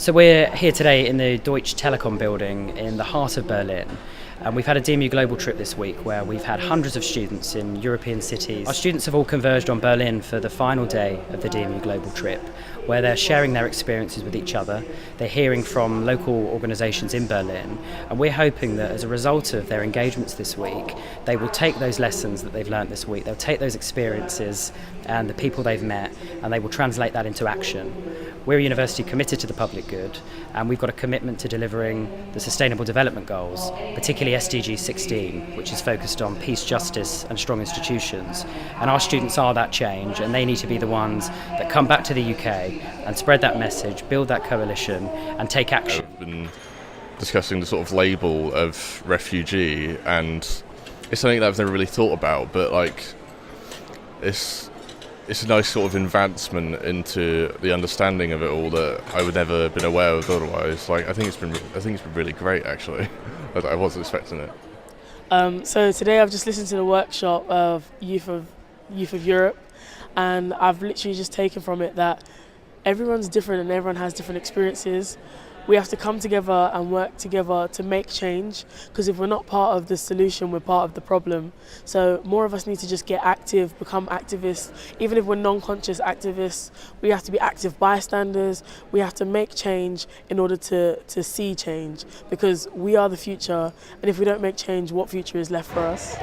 So we're here today in the Deutsche Telekom building in the heart of Berlin. And we've had a DMU Global trip this week where we've had hundreds of students in European cities. Our students have all converged on Berlin for the final day of the DMU Global trip, where they're sharing their experiences with each other. They're hearing from local organisations in Berlin, and we're hoping that as a result of their engagements this week, they will take those lessons that they've learnt this week, they'll take those experiences and the people they've met, and they will translate that into action. We're a university committed to the public good, and we've got a commitment to delivering the Sustainable Development Goals, particularly SDG 16, which is focused on peace, justice and strong institutions. And our students are that change, and they need to be the ones that come back to the UK and spread that message, build that coalition and take action. I've been discussing the sort of label of refugee, and it's something that I've never really thought about, but it's a nice sort of advancement into the understanding of it all that I would never have been aware of otherwise. I think it's been really great, actually. I wasn't expecting it. So today I've just listened to the workshop of Youth of Europe, and I've literally just taken from it that everyone's different and everyone has different experiences. We have to come together and work together to make change, because if we're not part of the solution, we're part of the problem. So more of us need to just get active, become activists. Even if we're non-conscious activists, we have to be active bystanders. We have to make change in order to see change, because we are the future, and if we don't make change, what future is left for us?